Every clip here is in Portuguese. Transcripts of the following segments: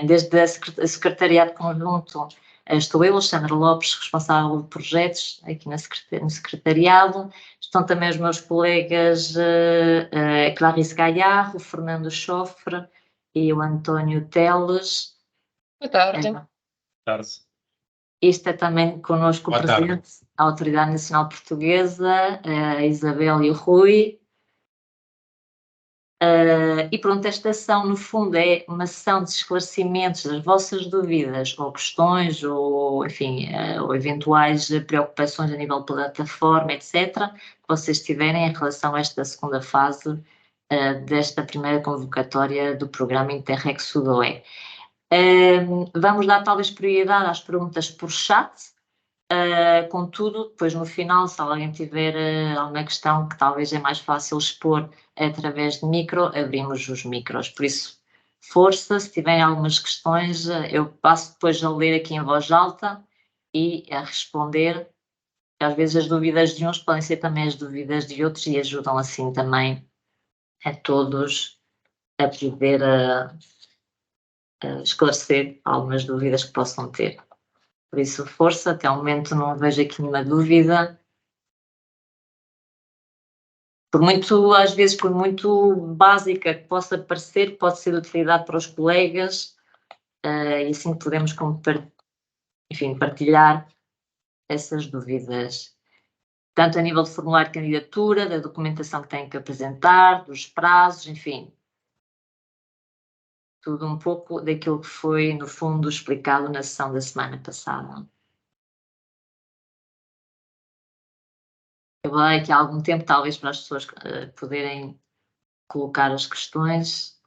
desde a Secretariado Conjunto, estou eu, Alexandra Lopes, responsável de projetos aqui no Secretariado. Estão também os meus colegas Clarice Gaillard, o Fernando Chofre e o António Teles. Boa tarde. Boa tarde. Isto é também connosco Boa presente tarde. a Autoridade Nacional Portuguesa, a Isabel e o Rui. E pronto, esta sessão, no fundo, é uma sessão de esclarecimentos das vossas dúvidas ou questões ou, enfim, ou eventuais preocupações a nível de plataforma, etc., que vocês tiverem em relação a esta segunda fase desta primeira convocatória do programa Interreg Sudoe. Vamos dar talvez prioridade às perguntas por chat. Contudo, depois no final, se alguém tiver alguma questão que talvez é mais fácil expor através de micro, abrimos os micros. Por isso, força, se tiverem algumas questões, eu passo depois a ler aqui em voz alta e a responder. Às vezes as dúvidas de uns podem ser também as dúvidas de outros e ajudam assim também a todos a poder esclarecer algumas dúvidas que possam ter. Por isso, força, até ao momento não vejo aqui nenhuma dúvida. Às vezes, por muito básica que possa parecer, pode ser de utilidade para os colegas e assim podemos, enfim, partilhar essas dúvidas. Tanto a nível de formulário de candidatura, da documentação que têm que apresentar, dos prazos, enfim. Tudo um pouco daquilo que foi, no fundo, explicado na sessão da semana passada. Eu vou dar aqui algum tempo, talvez, para as pessoas poderem colocar as questões.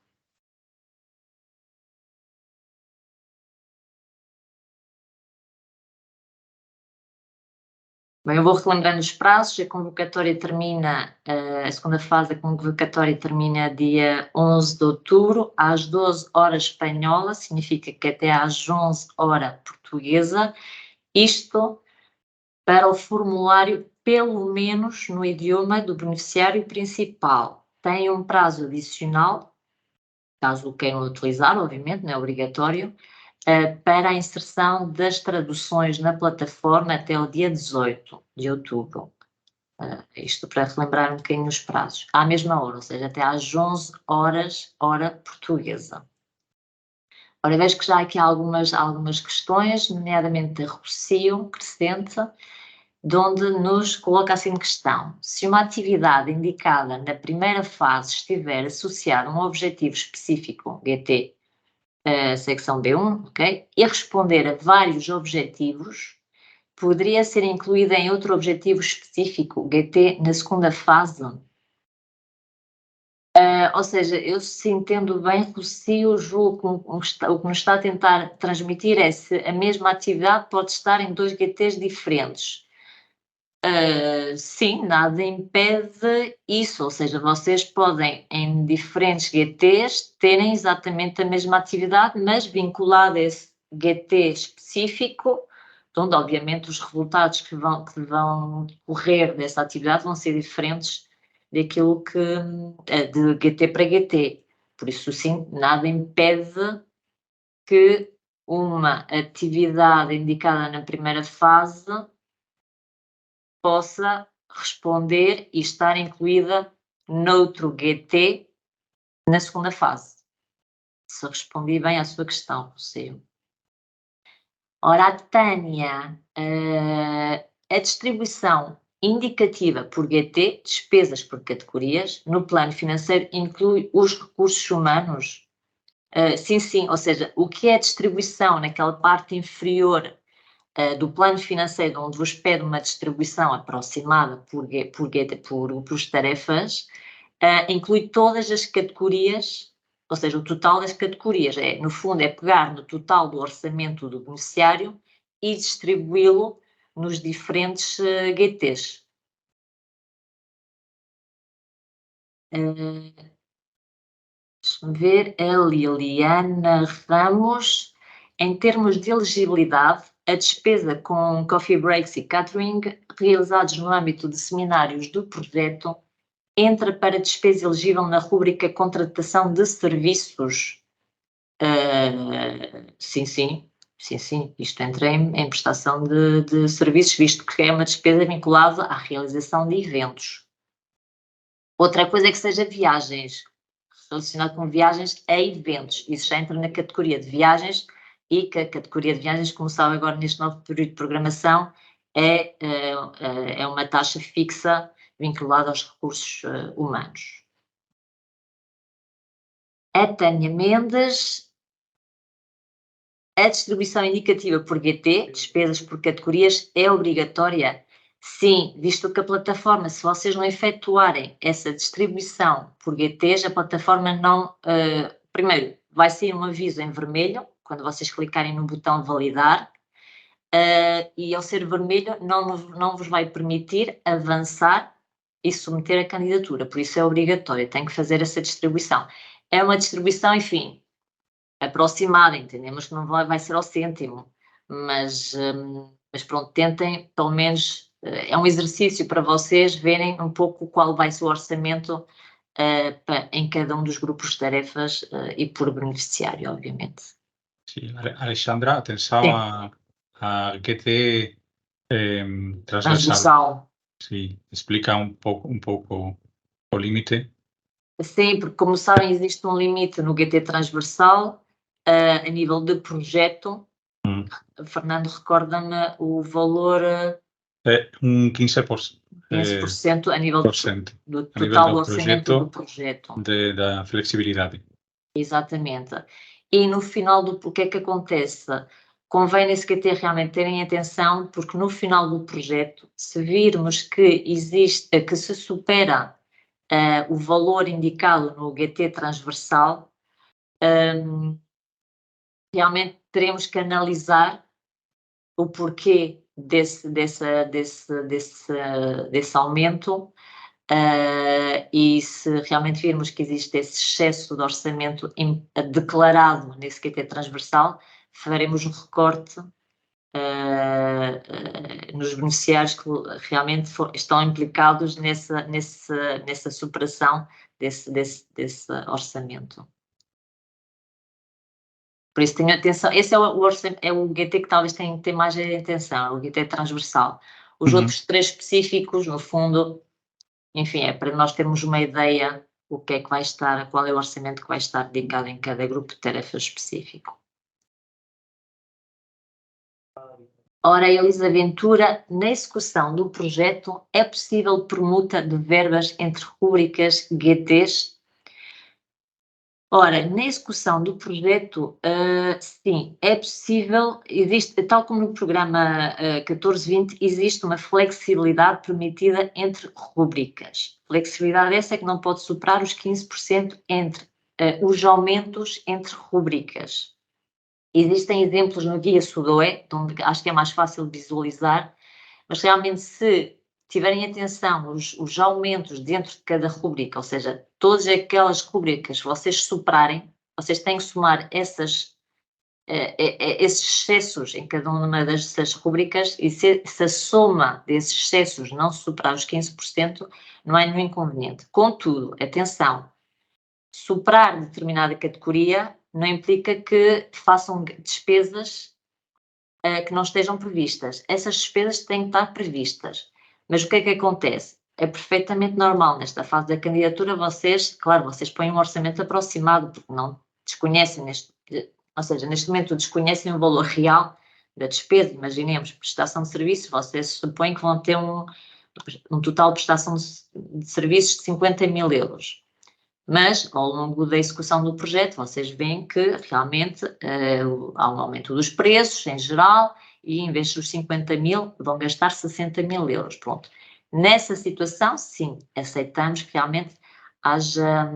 Bem, eu vou relembrando os prazos. A convocatória termina, a segunda fase da convocatória termina dia 11 de outubro, às 12 horas espanhola, significa que até às 11 horas portuguesa. Isto para o formulário, pelo menos no idioma do beneficiário principal. Tem um prazo adicional, caso o queiram utilizar, obviamente, não é obrigatório, para a inserção das traduções na plataforma até o dia 18 de outubro. Isto para relembrar um bocadinho os prazos. À mesma hora, ou seja, até às 11 horas, hora portuguesa. Ora, vejo que já há aqui algumas questões, nomeadamente da Rocio Crescente, de onde nos coloca assim questão: se uma atividade indicada na primeira fase estiver associada a um objetivo específico, GT, secção B1, ok? E responder a vários objetivos, poderia ser incluída em outro objetivo específico, GT, na segunda fase? Ou seja, eu se entendo bem, Rocio, julgo que o que nos está a tentar transmitir é se a mesma atividade pode estar em dois GTs diferentes. Sim, nada impede isso, ou seja, vocês podem em diferentes GTs terem exatamente a mesma atividade, mas vinculada a esse GT específico, onde obviamente os resultados que vão correr dessa atividade vão ser diferentes daquilo que de GT para GT. Por isso, sim, nada impede que uma atividade indicada na primeira fase possa responder e estar incluída noutro GT na segunda fase. Se respondi bem à sua questão, Rocio. Ora, a Tânia, a distribuição indicativa por GT, despesas por categorias, no plano financeiro inclui os recursos humanos? Sim, ou seja, o que é a distribuição naquela parte inferior do plano financeiro, onde vos pede uma distribuição aproximada por grupos de tarefas, inclui todas as categorias, ou seja, o total das categorias. No fundo, é pegar no total do orçamento do beneficiário e distribuí-lo nos diferentes GTs. Deixa-me ver, a Liliana Ramos, em termos de elegibilidade, a despesa com coffee breaks e catering realizados no âmbito de seminários do projeto entra para despesa elegível na rúbrica contratação de serviços? Sim, isto entra em prestação de serviços, visto que é uma despesa vinculada à realização de eventos. Outra coisa é que seja viagens, relacionado com viagens a eventos, isso já entra na categoria de viagens, e que a categoria de viagens, como sabe agora neste novo período de programação, é uma taxa fixa vinculada aos recursos humanos. A Tânia Mendes, a distribuição indicativa por GT, despesas por categorias, é obrigatória? Sim, visto que a plataforma, se vocês não efetuarem essa distribuição por GTs, a plataforma não... primeiro, vai sair um aviso em vermelho, quando vocês clicarem no botão validar, e ao ser vermelho não vos vai permitir avançar e submeter a candidatura, por isso é obrigatório, tem que fazer essa distribuição. É uma distribuição, enfim, aproximada, entendemos que não vai ser ao cêntimo, mas pronto, tentem, pelo menos, é um exercício para vocês verem um pouco qual vai ser o orçamento em cada um dos grupos de tarefas e por beneficiário, obviamente. Sim, Alexandra, atenção a GT transversal. Sim, explica um pouco o limite. Sim, porque como sabem existe um limite no GT transversal a nível de projeto. Fernando, recorda-me o valor... É 15%. 15% a nível do total do orçamento do projeto. Da flexibilidade. Exatamente. E no final o que é que acontece? Convém nesse GT realmente terem atenção, porque no final do projeto, se virmos que se supera o valor indicado no GT transversal, realmente teremos que analisar o porquê desse aumento, e se realmente virmos que existe esse excesso de orçamento declarado nesse GT transversal, faremos um recorte nos beneficiários que realmente estão implicados nessa superação desse orçamento. Por isso tenham atenção, esse é o GT que talvez tenha que ter mais atenção, o GT transversal. Os outros três específicos, no fundo, enfim, é para nós termos uma ideia o que é que vai estar, qual é o orçamento que vai estar dedicado em cada grupo de tarefas específico. Ora, Elisa Ventura, na execução do projeto, é possível permuta de verbas entre rúbricas GTs? Ora, na execução do projeto, sim, é possível, existe, tal como no programa 1420, existe uma flexibilidade permitida entre rúbricas. Flexibilidade essa que não pode superar os 15% entre os aumentos entre rúbricas. Existem exemplos no guia Sudoe, onde acho que é mais fácil de visualizar, mas realmente se tiverem atenção os aumentos dentro de cada rúbrica, ou seja, todas aquelas rúbricas que vocês superarem, vocês têm que somar esses excessos em cada uma dessas rúbricas, e se a soma desses excessos não superar os 15%, não há nenhum inconveniente. Contudo, atenção, superar determinada categoria não implica que façam despesas que não estejam previstas. Essas despesas têm que estar previstas. Mas o que é que acontece? É perfeitamente normal nesta fase da candidatura vocês põem um orçamento aproximado, porque não desconhecem, ou seja, neste momento desconhecem o valor real da despesa. Imaginemos, prestação de serviços, vocês supõem que vão ter um total de prestação de serviços de 50 mil euros. Mas, ao longo da execução do projeto, vocês veem que realmente há um aumento dos preços em geral e, em vez dos 50 mil, vão gastar 60 mil euros. Pronto. Nessa situação, sim, aceitamos que realmente haja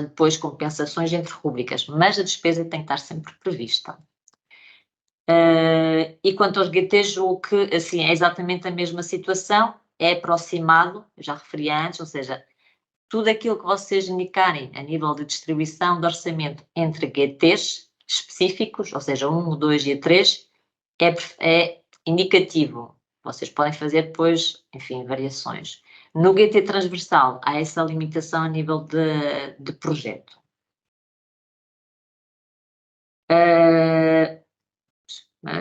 depois compensações entre rúbricas, mas a despesa tem que estar sempre prevista. E quanto aos GTs, julgo que assim, é exatamente a mesma situação, é aproximado, eu já referi antes, ou seja, tudo aquilo que vocês indicarem a nível de distribuição de orçamento entre GTs específicos, ou seja, 1, 2 e 3, é indicativo. Vocês podem fazer depois, enfim, variações. No GT transversal há essa limitação a nível de projeto.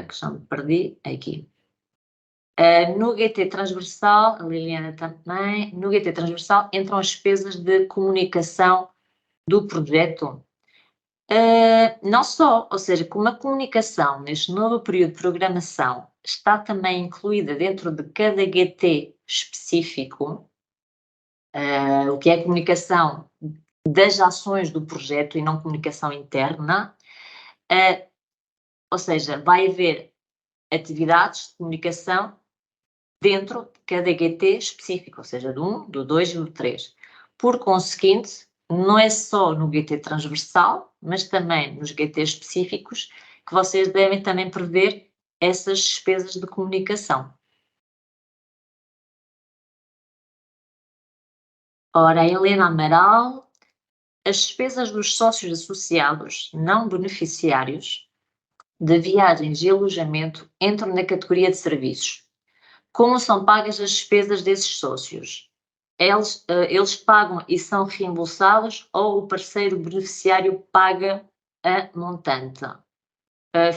que já me perdi, aqui. No GT transversal, a Liliana também, no GT transversal entram as despesas de comunicação do projeto. Não só, ou seja, como a comunicação neste novo período de programação está também incluída dentro de cada GT específico, o que é a comunicação das ações do projeto e não comunicação interna, ou seja, vai haver atividades de comunicação dentro de cada GT específico, ou seja, do 1, do 2 e do 3. Por conseguinte, não é só no GT transversal, mas também nos GT específicos, que vocês devem também prever essas despesas de comunicação. Ora, a Helena Amaral, as despesas dos sócios associados não beneficiários de viagens e alojamento entram na categoria de serviços. Como são pagas as despesas desses sócios? Eles pagam e são reembolsados ou o parceiro beneficiário paga a montante?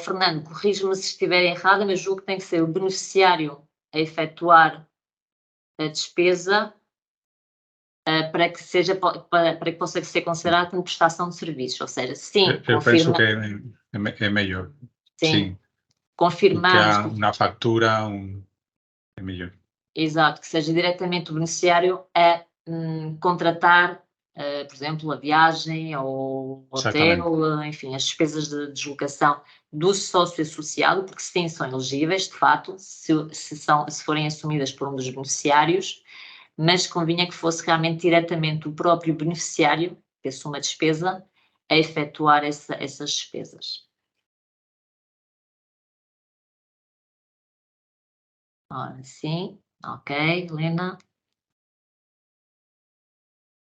Fernando, corrige-me se estiver errada, mas julgo que tem que ser o beneficiário a efetuar a despesa para que possa ser considerado como prestação de serviços. Ou seja, sim, eu penso que é melhor. Sim. Confirmamos. Que há uma fatura, é melhor. Exato, que seja diretamente o beneficiário a contratar, por exemplo, a viagem ou o hotel, enfim, as despesas de deslocação do sócio associado, porque sim, são elegíveis, de fato, se forem assumidas por um dos beneficiários, mas convinha que fosse realmente diretamente o próprio beneficiário, que assume a despesa, a efetuar essas despesas. Ora, sim, ok, Helena.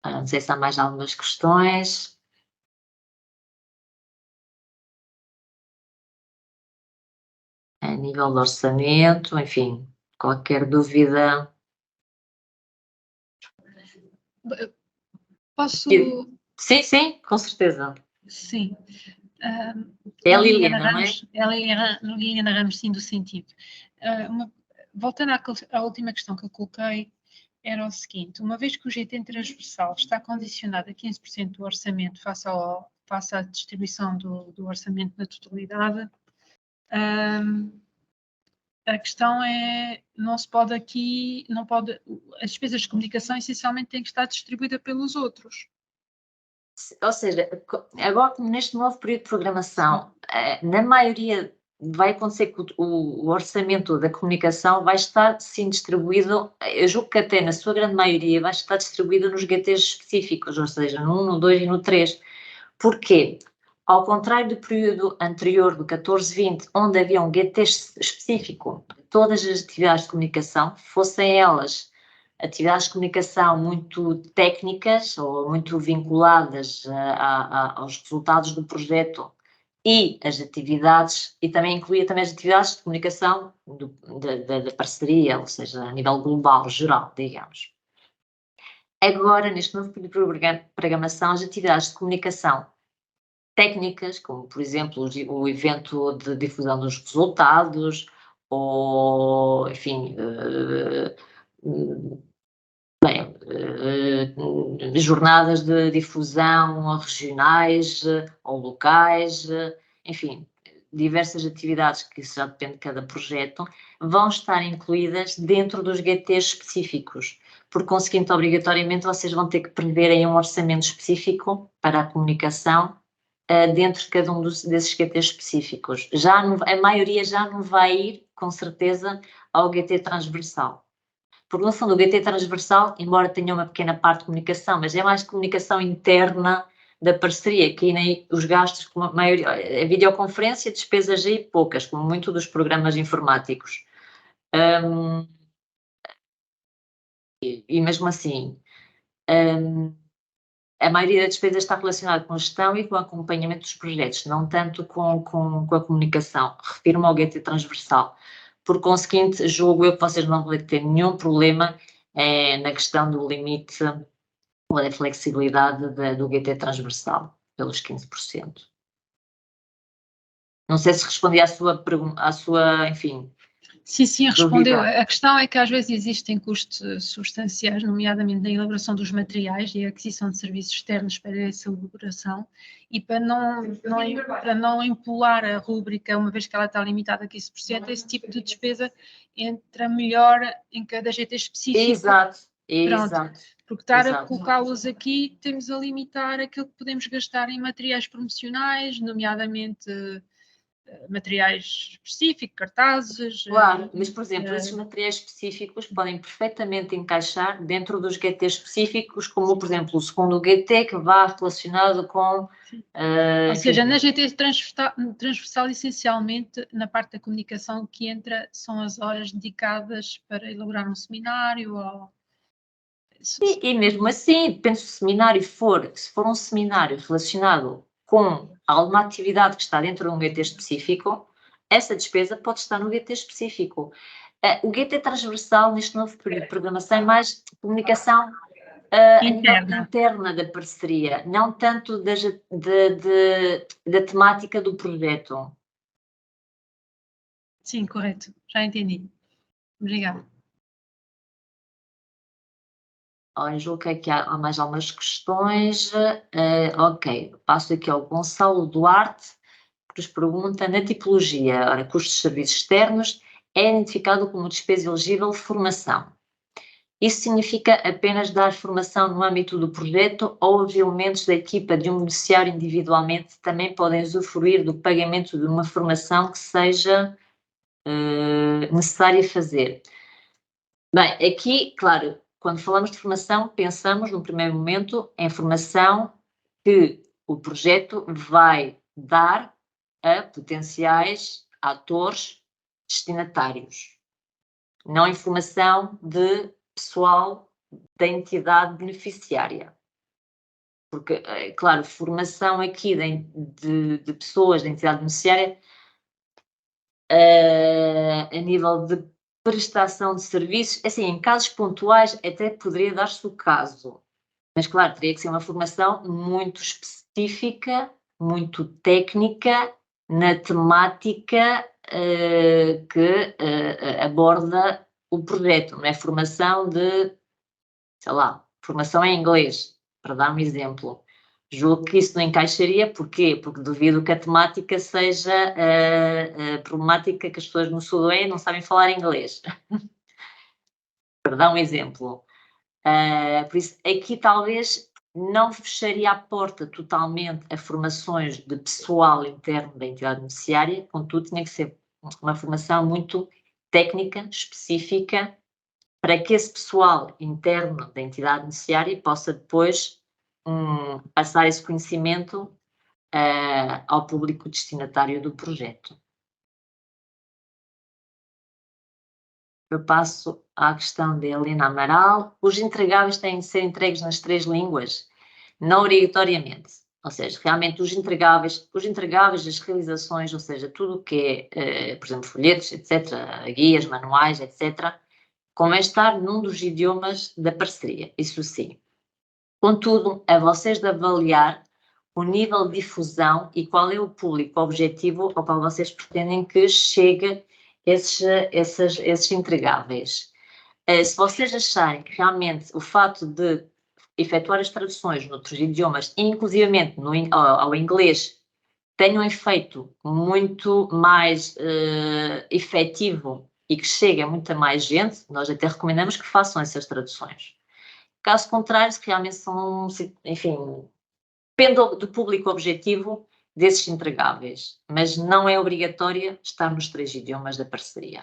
Não sei se há mais algumas questões. A nível de orçamento, enfim, qualquer dúvida. Posso? Sim, com certeza. Sim. É a Liliana Ramos, não é? É a Liliana Ramos, sim, do sentido. Voltando à última questão que eu coloquei, era o seguinte: uma vez que o GT transversal está condicionado a 15% do orçamento face à distribuição do orçamento na totalidade, a questão é, as despesas de comunicação essencialmente têm que estar distribuídas pelos outros. Ou seja, agora neste novo período de programação, na maioria vai acontecer que o orçamento da comunicação vai estar sim distribuído, eu julgo que até na sua grande maioria vai estar distribuído nos GTs específicos, ou seja, no 1, no 2 e no 3. Porquê? Ao contrário do período anterior, do 14-20, onde havia um GT específico de todas as atividades de comunicação, fossem elas atividades de comunicação muito técnicas ou muito vinculadas aos resultados do projeto e as atividades, e também incluía também as atividades de comunicação da parceria, ou seja, a nível global, geral, digamos. Agora, neste novo período de programação, as atividades de comunicação técnicas, como por exemplo o evento de difusão dos resultados, ou enfim, jornadas de difusão regionais ou locais, enfim, diversas atividades que isso já depende de cada projeto, vão estar incluídas dentro dos GTs específicos. Por conseguinte, obrigatoriamente, vocês vão ter que prever aí um orçamento específico para a comunicação dentro de cada um desses GTs específicos. A maioria já não vai ir, com certeza, ao GT transversal. Porque, no fundo, o GT transversal, embora tenha uma pequena parte de comunicação, mas é mais comunicação interna da parceria, que aí os gastos, como a maioria, a videoconferência, despesas aí poucas, como muito dos programas informáticos. E mesmo assim, a maioria das despesas está relacionada com a gestão e com o acompanhamento dos projetos, não tanto com a comunicação. Refiro-me ao GT transversal. Por conseguinte, julgo eu que vocês não vão ter nenhum problema na questão do limite ou da flexibilidade do GT transversal, pelos 15%. Não sei se respondi à sua pergunta, enfim. Sim, respondeu. Dúvida. A questão é que às vezes existem custos substanciais, nomeadamente na elaboração dos materiais e a aquisição de serviços externos para essa elaboração, e para não empolar a rúbrica, uma vez que ela está limitada a 15%, esse tipo de despesa entra melhor em cada GT específico. Exato. Porque estar a colocá-los aqui, temos a limitar aquilo que podemos gastar em materiais promocionais, nomeadamente materiais específicos, cartazes. Claro, mas, por exemplo, esses materiais específicos podem perfeitamente encaixar dentro dos GTs específicos, como, por exemplo, o segundo GT que vá relacionado com... ou seja, na GT transversal, essencialmente, na parte da comunicação, que entra são as horas dedicadas para elaborar um seminário ou... E mesmo assim, depende se o seminário se for um seminário relacionado com alguma atividade que está dentro de um GT específico, essa despesa pode estar no GT específico. O GT transversal, neste novo período de programação, é mais comunicação interna da parceria, não tanto da temática do projeto. Sim, correto. Já entendi. Obrigada. Olha, julgo que aqui há mais algumas questões. Ok, passo aqui ao Gonçalo Duarte, que nos pergunta, na tipologia, ora, custos de serviços externos, é identificado como despesa elegível de formação. Isso significa apenas dar formação no âmbito do projeto ou os elementos da equipa de um beneficiário individualmente também podem usufruir do pagamento de uma formação que seja necessária fazer? Bem, aqui, claro, quando falamos de formação, pensamos, no primeiro momento, em formação que o projeto vai dar a potenciais atores destinatários, não em formação de pessoal da entidade beneficiária. Porque, claro, formação aqui de pessoas da entidade beneficiária a nível de prestação de serviços, assim, em casos pontuais até poderia dar-se o caso, mas claro, teria que ser uma formação muito específica, muito técnica, na temática que aborda o projeto, não é formação de, sei lá, formação em inglês, para dar um exemplo. Julgo que isso não encaixaria, porquê? Porque duvido que a temática seja a problemática que as pessoas no Sudoeste não sabem falar inglês. Para dar um exemplo. Por isso, aqui talvez não fecharia a porta totalmente a formações de pessoal interno da entidade beneficiária, contudo, tinha que ser uma formação muito técnica, específica, para que esse pessoal interno da entidade beneficiária possa depois passar esse conhecimento ao público destinatário do projeto. Eu passo à questão de Helena Amaral. Os entregáveis têm de ser entregues nas 3 línguas? Não obrigatoriamente. Ou seja, realmente os entregáveis, as realizações, ou seja, tudo o que é, por exemplo, folhetos, etc., guias, manuais, etc., convém estar num dos idiomas da parceria, isso sim. Contudo, a vocês de avaliar o nível de difusão e qual é o público objetivo ao qual vocês pretendem que chegue esses entregáveis. Se vocês acharem que realmente o fato de efetuar as traduções noutros idiomas, inclusivamente ao inglês, tenha um efeito muito mais efetivo e que chegue a muita mais gente, nós até recomendamos que façam essas traduções. Caso contrário, se realmente são, enfim, depende do público objetivo desses entregáveis, mas não é obrigatória estar nos 3 idiomas da parceria.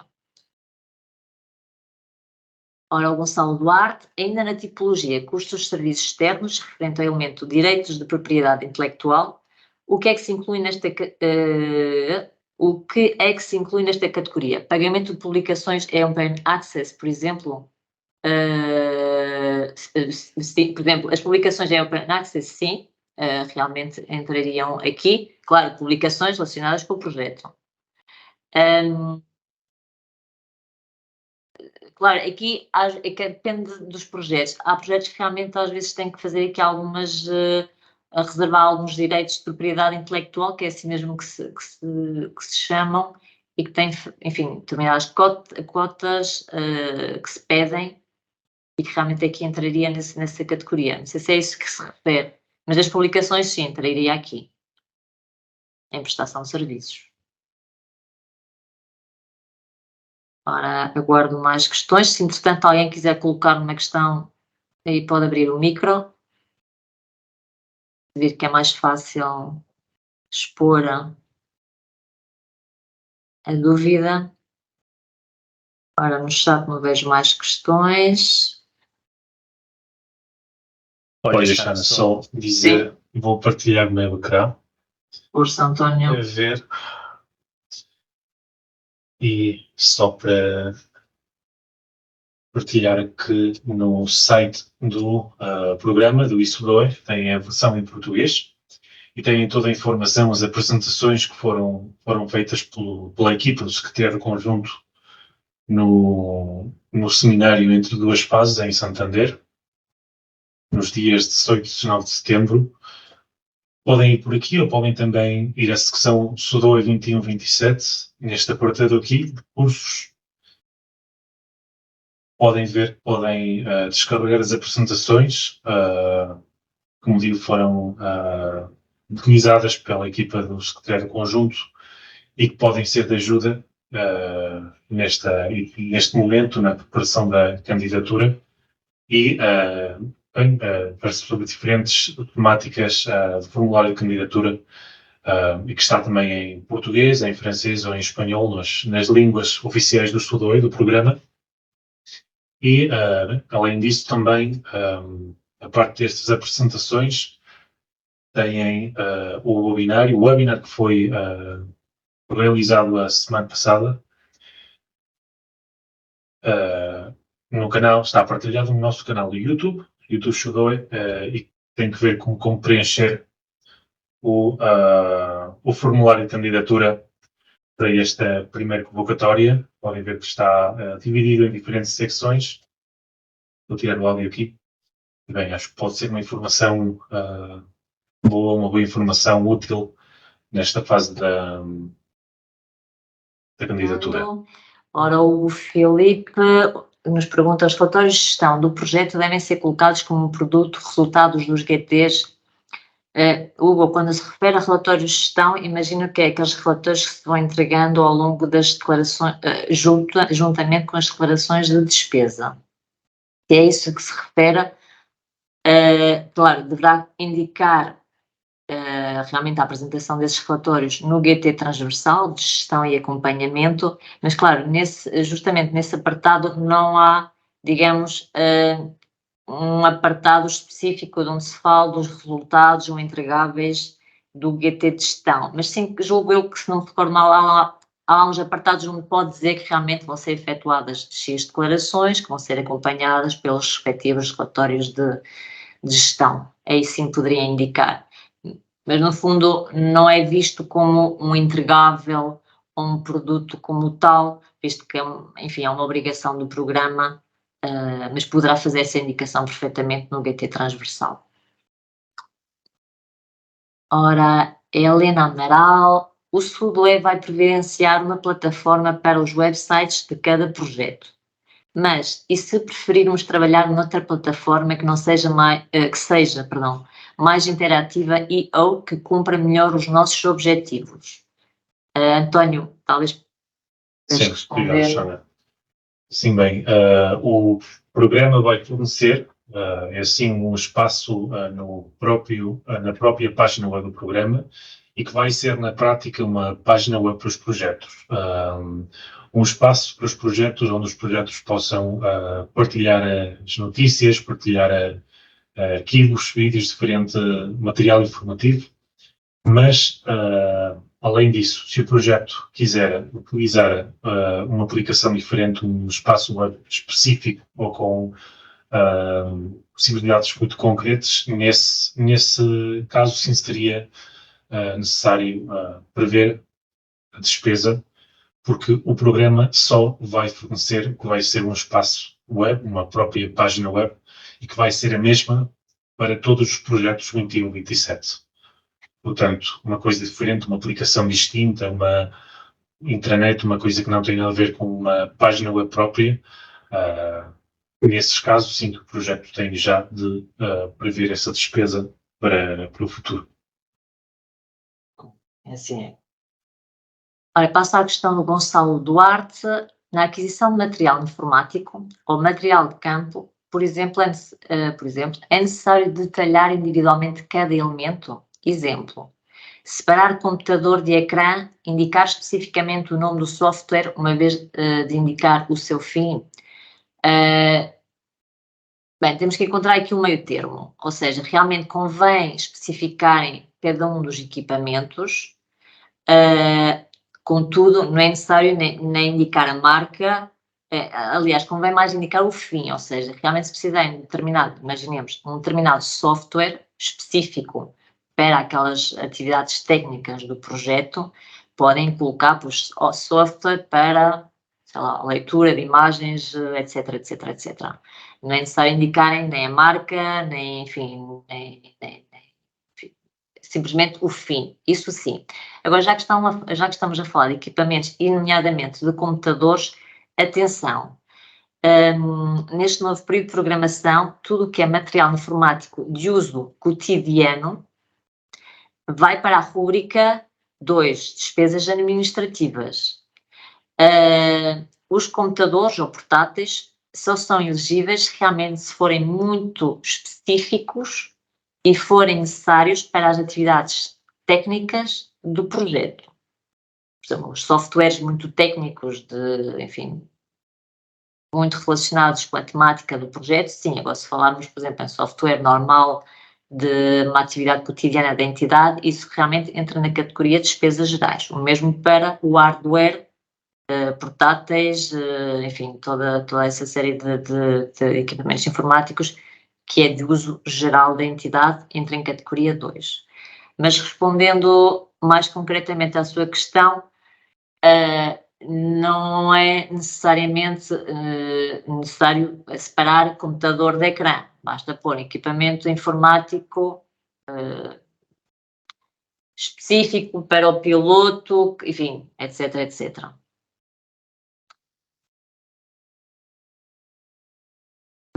Ora, o Gonçalo Duarte, ainda na tipologia custos de serviços externos, referente ao elemento direitos de propriedade intelectual, o que é que se inclui nesta categoria? Pagamento de publicações é Open Access, por exemplo? Por exemplo, as publicações em Open Access, sim, realmente entrariam aqui. Claro, publicações relacionadas com o projeto. Claro, aqui depende dos projetos. Há projetos que realmente às vezes têm que fazer aqui algumas a reservar alguns direitos de propriedade intelectual, que é assim mesmo que se chamam, e que tem, enfim, determinadas cotas que se pedem e que realmente aqui entraria nessa categoria. Não sei se é isso que se refere, mas as publicações sim, entraria aqui, em prestação de serviços. Ora, aguardo mais questões. Se entretanto alguém quiser colocar uma questão, aí pode abrir o micro. Ver que é mais fácil expor a dúvida. Ora, no chat não vejo mais questões. Olha, Xana, só dizer, vou partilhar o meu ecrã. Força, António. A ver. E só para partilhar que no site do programa, do ISO2, tem a versão em português e tem toda a informação, as apresentações que foram feitas pela equipa do Secretariado Conjunto no seminário entre duas fases em Santander, nos dias 18 e 19 de setembro. Podem ir por aqui ou podem também ir à secção SUDOE 21-27, neste apartado aqui, de cursos. Podem descarregar as apresentações, como digo, foram organizadas pela equipa do Secretariado Conjunto e que podem ser de ajuda neste momento, na preparação da candidatura e sobre diferentes temáticas de formulário de candidatura e que está também em português, em francês ou em espanhol, nas línguas oficiais do SUDOE, do programa. E, além disso, também, a parte destas apresentações, têm o webinar que foi realizado a semana passada, no canal, está partilhado no nosso canal do YouTube SUDOE, e tem que ver com como preencher o formulário de candidatura para esta primeira convocatória. Podem ver que está dividido em diferentes secções. Vou tirar o áudio aqui. Bem, acho que pode ser uma informação boa, uma boa informação útil nesta fase da candidatura. Ora, o Filipe nos pergunta: os relatórios de gestão do projeto devem ser colocados como produto resultados dos GTs? Hugo, quando se refere a relatórios de gestão, imagino que é aqueles relatórios que se vão entregando ao longo das declarações, juntamente com as declarações de despesa. Se é isso que se refere, claro, deverá indicar realmente a apresentação desses relatórios no GT transversal de gestão e acompanhamento, mas claro, justamente nesse apartado não há, digamos, um apartado específico de onde se fala dos resultados ou entregáveis do GT de gestão, mas sim, julgo eu que, se não me recordo mal, há uns apartados onde pode dizer que realmente vão ser efetuadas X declarações, que vão ser acompanhadas pelos respectivos relatórios de gestão. Aí sim poderia indicar. Mas, no fundo, não é visto como um entregável ou um produto como tal, visto que, enfim, é uma obrigação do programa, mas poderá fazer essa indicação perfeitamente no GT transversal. Ora, Helena Amaral: o SUDOE vai providenciar uma plataforma para os websites de cada projeto, mas e se preferirmos trabalhar noutra plataforma que seja mais interativa e ou que cumpra melhor os nossos objetivos? António, talvez Sim, obrigado, Xana. Sim, bem, o programa vai fornecer, assim, um espaço na própria página web do programa, e que vai ser, na prática, uma página web para os projetos. Um espaço para os projetos, onde os projetos possam partilhar as notícias, partilhar arquivos, vídeos, diferente material informativo. Mas, além disso, se o projeto quiser utilizar uma aplicação diferente, um espaço web específico ou com possibilidades muito concretas, nesse caso sim seria necessário prever a despesa, porque o programa só vai fornecer que vai ser um espaço web, uma própria página web, e que vai ser a mesma para todos os projetos 21-27. Portanto, uma coisa diferente, uma aplicação distinta, uma intranet, uma coisa que não tem nada a ver com uma página web própria. Nesses casos, sim, que o projeto tem já de prever essa despesa para o futuro. Assim. Ora, passo à questão do Gonçalo Duarte. Na aquisição de material informático ou material de campo, por exemplo, é necessário detalhar individualmente cada elemento? Exemplo, separar computador de ecrã, indicar especificamente o nome do software, uma vez de indicar o seu fim. Bem, temos que encontrar aqui um meio termo, ou seja, realmente convém especificarem cada um dos equipamentos, contudo, não é necessário nem indicar a marca, aliás, convém mais indicar o fim, ou seja, realmente se precisarem de imaginemos, um determinado software específico para aquelas atividades técnicas do projeto, podem colocar por software para, sei lá, leitura de imagens, etc, etc, etc. Não é necessário indicarem nem a marca, nem, enfim, simplesmente o fim, isso sim. Agora, já que estamos a falar de equipamentos e nomeadamente de computadores, atenção, neste novo período de programação, tudo o que é material informático de uso cotidiano vai para a rúbrica 2, despesas administrativas. Os computadores ou portáteis só são elegíveis realmente se forem muito específicos e forem necessários para as atividades técnicas do projeto. Por exemplo, os softwares muito técnicos, enfim, muito relacionados com a temática do projeto, sim. Agora, se falarmos, por exemplo, em software normal de uma atividade cotidiana da entidade, isso realmente entra na categoria de despesas gerais. O mesmo para o hardware, portáteis, enfim, toda essa série de equipamentos informáticos que é de uso geral da entidade, entra em categoria 2. Mas respondendo mais concretamente à sua questão, não é necessariamente necessário separar computador de ecrã, basta pôr equipamento informático específico para o piloto, enfim, etc, etc.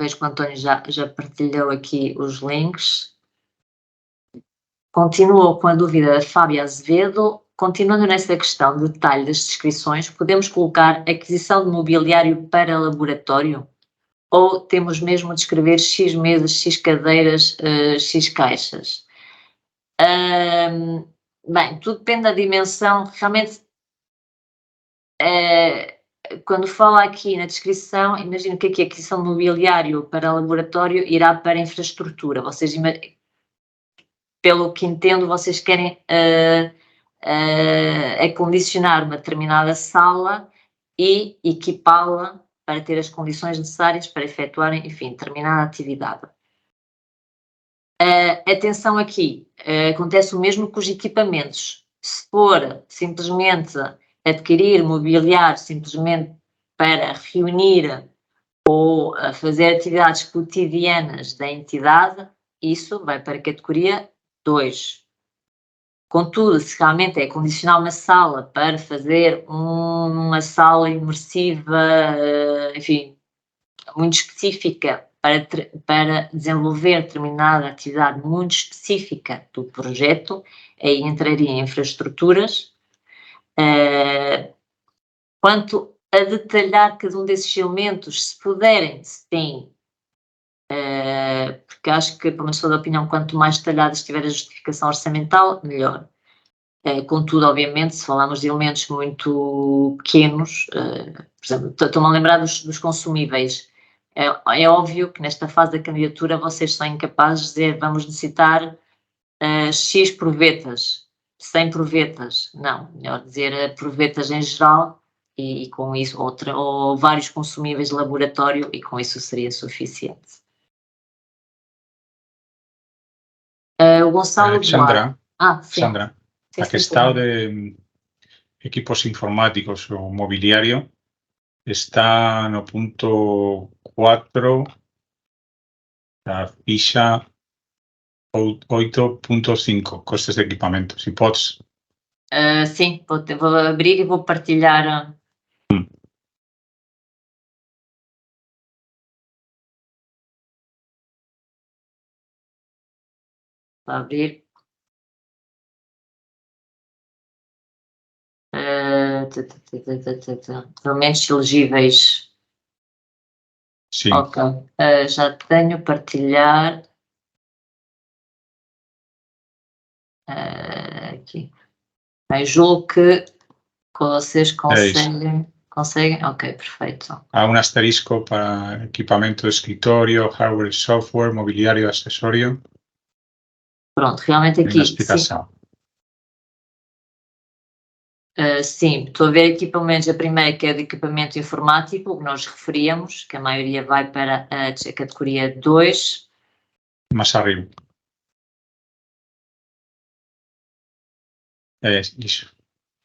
Vejo que o António já partilhou aqui os links. Continuou com a dúvida da Fábia Azevedo. Continuando nessa questão de detalhe das descrições, podemos colocar aquisição de mobiliário para laboratório? Ou temos mesmo de escrever X mesas, X cadeiras, X caixas? Bem, tudo depende da dimensão. Realmente, quando fala aqui na descrição, imagino que aqui a aquisição de mobiliário para laboratório irá para infraestrutura. Vocês, pelo que entendo, vocês querem acondicionar uma determinada sala e equipá-la para ter as condições necessárias para efetuarem, enfim, determinada atividade. Atenção aqui, acontece o mesmo com os equipamentos. Se for simplesmente adquirir mobiliário simplesmente para reunir ou fazer atividades cotidianas da entidade, isso vai para a categoria 2. Contudo, se realmente é condicionar uma sala para fazer uma sala imersiva, enfim, muito específica, para desenvolver determinada atividade muito específica do projeto, aí entraria em infraestruturas. Quanto a detalhar cada um desses elementos, se puderem, sim, porque acho que, pelo menos sou da opinião, quanto mais detalhada estiver a justificação orçamental, melhor. Contudo, obviamente, se falarmos de elementos muito pequenos, por exemplo, estou-me a lembrar dos consumíveis. É óbvio que nesta fase da candidatura vocês são incapazes de dizer vamos necessitar X provetas, 100 provetas. Não, melhor dizer provetas em geral e com isso ou vários consumíveis de laboratório e com isso seria suficiente. O Gonçalo Alexandra, sim. Sandra, a questão de equipos informáticos o mobiliario está no punto 4 da ficha 8.5, costes de equipamento. Se podes. Sim, vou abrir e vou partilhar. Vou abrir. Elementos elegíveis. Sim. Ok. Já tenho partilhar. Aqui. Bem, julgo que vocês conseguem. Conseguem? Ok, perfeito. Há um asterisco para equipamento de escritório, hardware e software, mobiliário e acessório. Pronto, realmente Tem aqui. a explicação. Sim, estou a ver aqui pelo menos a primeira, que é de equipamento informático, que nós referíamos, que a maioria vai para a categoria 2. Mais arriba. É isso.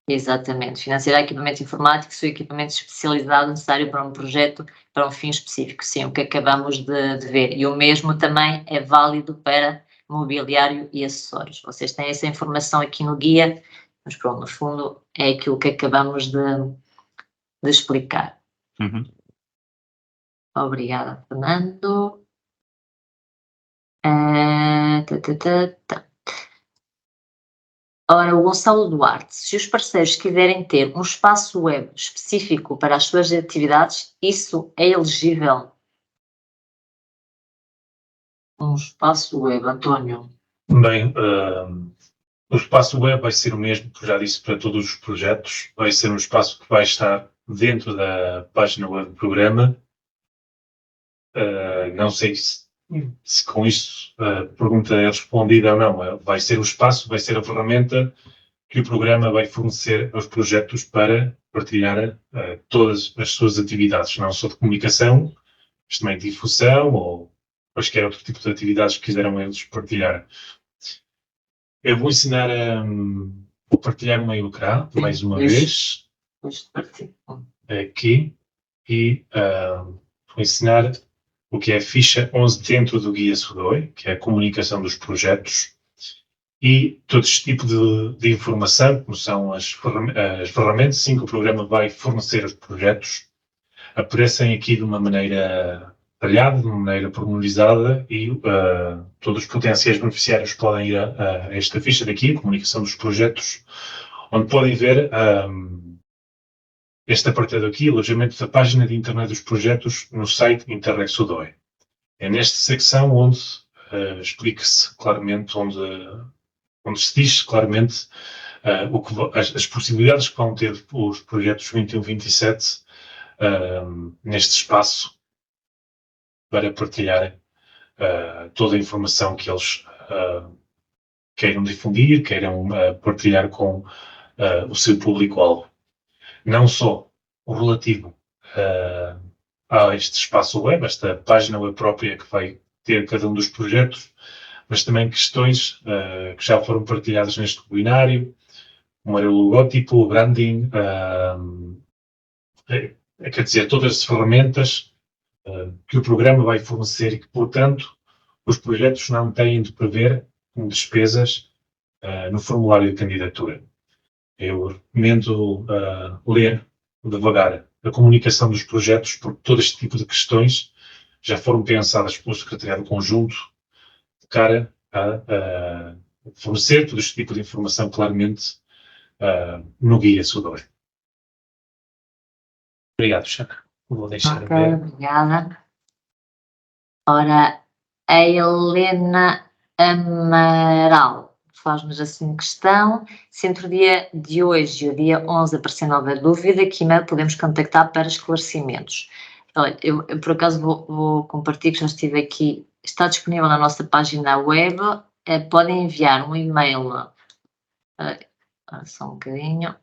Exatamente. Financiar equipamento informático, seu equipamento especializado necessário para um projeto, para um fim específico. Sim, o que acabamos de ver. E o mesmo também é válido para mobiliário e acessórios. Vocês têm essa informação aqui no guia, mas pronto, no fundo é aquilo que acabamos de explicar. Uhum. Obrigada, Fernando. Ora, o Gonçalo Duarte, se os parceiros quiserem ter um espaço web específico para as suas atividades, isso é elegível? Um espaço web, António. Bem, o espaço web vai ser o mesmo, que já disse, para todos os projetos. Vai ser um espaço que vai estar dentro da página web do programa. Não sei se com isso a pergunta é respondida ou não. Vai ser o espaço, vai ser a ferramenta que o programa vai fornecer aos projetos para partilhar todas as suas atividades, não só de comunicação, mas também de difusão ou quaisquer outro tipo de atividades que quiseram eles partilhar. Eu vou ensinar a partilhar o meio ecrã, mais uma vez, aqui, e vou ensinar o que é a ficha 11 dentro do guia SUDOI, que é a comunicação dos projetos, e todo este tipo de informação, como são as ferramentas, sim, que o programa vai fornecer aos projetos, aparecem aqui de uma maneira detalhada, de uma maneira pormenorizada, e todos os potenciais beneficiários podem ir a esta ficha daqui, comunicação dos projetos, onde podem ver este apartado aqui, alojamento da página de internet dos projetos no site Interreg SUDOI. É nesta secção onde explica-se claramente, onde se diz claramente as possibilidades que vão ter os projetos 21-27 neste espaço para partilhar toda a informação que eles queiram difundir, queiram partilhar com o seu público-alvo. Não só o relativo a este espaço web, esta página web própria que vai ter cada um dos projetos, mas também questões que já foram partilhadas neste webinário, como era o logótipo, o branding, quer dizer, todas as ferramentas que o programa vai fornecer e que, portanto, os projetos não têm de prever como despesas no formulário de candidatura. Eu recomendo ler devagar a comunicação dos projetos, porque todo este tipo de questões já foram pensadas pelo Secretariado Conjunto de cara a fornecer todo este tipo de informação claramente no guia SUDOI. Obrigado, Xana. Vou deixar ver. Obrigada. Ora, a Helena Amaral faz-nos assim questão. Se entre o dia de hoje e o dia 11 aparecer nova dúvida, que e-mail podemos contactar para esclarecimentos? Olha, eu por acaso vou compartilhar que já estive aqui, está disponível na nossa página web, podem enviar um e-mail, só um bocadinho,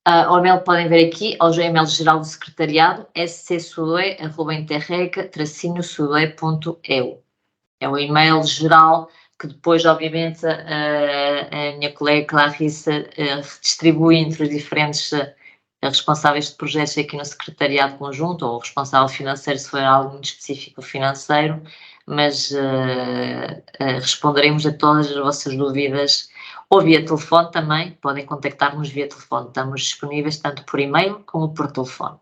o e-mail podem ver aqui, ao e-mail geral do secretariado, scsudoe@interreg-sudoe.eu. É o e-mail geral que depois, obviamente, a minha colega Clarissa distribui entre os diferentes responsáveis de projetos aqui no secretariado conjunto, ou o responsável financeiro, se for algo muito específico financeiro, mas responderemos a todas as vossas dúvidas, ou via telefone também, podem contactar-nos via telefone, estamos disponíveis tanto por e-mail como por telefone.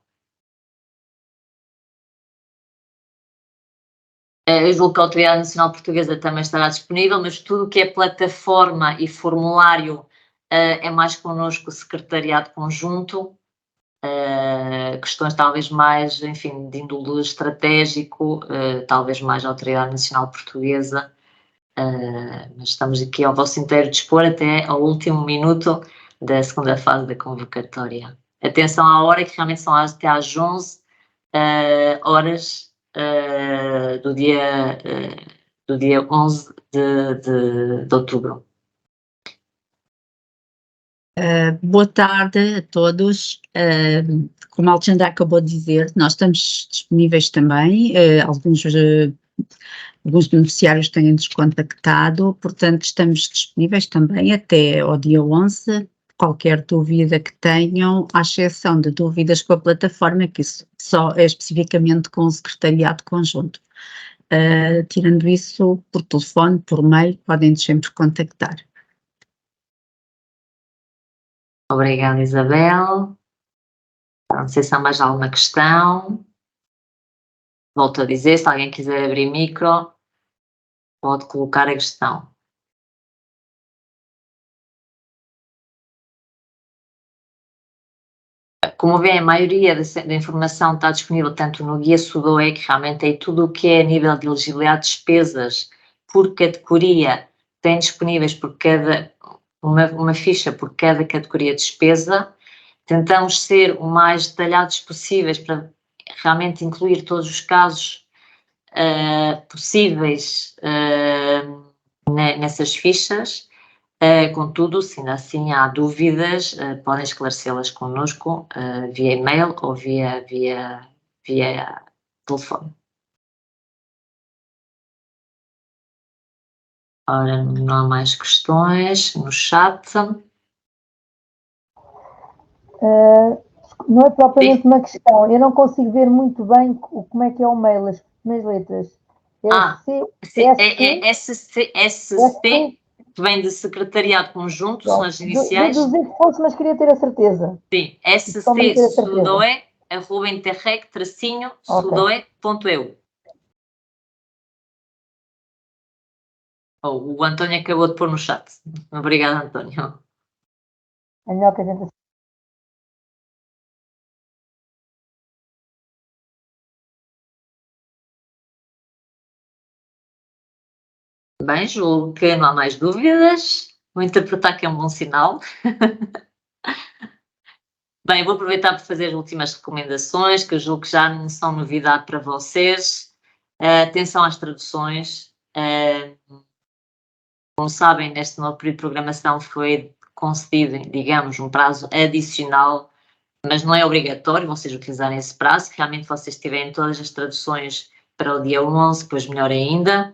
Eu julgo que a Autoridade Nacional Portuguesa também estará disponível, mas tudo o que é plataforma e formulário é mais connosco o Secretariado Conjunto, questões talvez mais, enfim, de índole estratégico, talvez mais a Autoridade Nacional Portuguesa, mas estamos aqui ao vosso inteiro dispor até ao último minuto da segunda fase da convocatória. Atenção à hora, que realmente são até às 11 horas do dia 11 de outubro. Boa tarde a todos. Como a Alexandra acabou de dizer, nós estamos disponíveis também. Alguns beneficiários têm-nos contactado, portanto estamos disponíveis também até ao dia 11. Qualquer dúvida que tenham, à exceção de dúvidas com a plataforma, que isso só é especificamente com o Secretariado Conjunto. Tirando isso, por telefone, por mail, podem-nos sempre contactar. Obrigada, Isabel. Não sei se há mais alguma questão. Volto a dizer, se alguém quiser abrir micro, pode colocar a questão. Como vêem, a maioria da informação está disponível tanto no Guia SUDOE, que realmente é tudo o que é a nível de elegibilidade de despesas por categoria, tem disponíveis por cada, uma ficha por cada categoria de despesa. Tentamos ser o mais detalhados possíveis para realmente incluir todos os casos possíveis nessas fichas. Contudo, se ainda assim há dúvidas, podem esclarecê-las connosco via e-mail ou via telefone. Ora, não há mais questões no chat. Não é propriamente uma questão, eu não consigo ver muito bem como é que é o mail, as primeiras letras. SC, que vem de Secretariado Conjunto, são as iniciais. Deduzi que fosse, mas queria ter a certeza. Sim, scsudoe@interreg-sudoe.eu. O António acabou de pôr no chat. Obrigada, António. É melhor que a gente... Bem, julgo que não há mais dúvidas. Vou interpretar que é um bom sinal. Bem, vou aproveitar para fazer as últimas recomendações, que eu julgo que já não são novidade para vocês. Atenção às traduções. Como sabem, neste novo período de programação foi concedido, digamos, um prazo adicional, mas não é obrigatório vocês utilizarem esse prazo. Se realmente vocês tiverem todas as traduções para o dia 11, pois melhor ainda.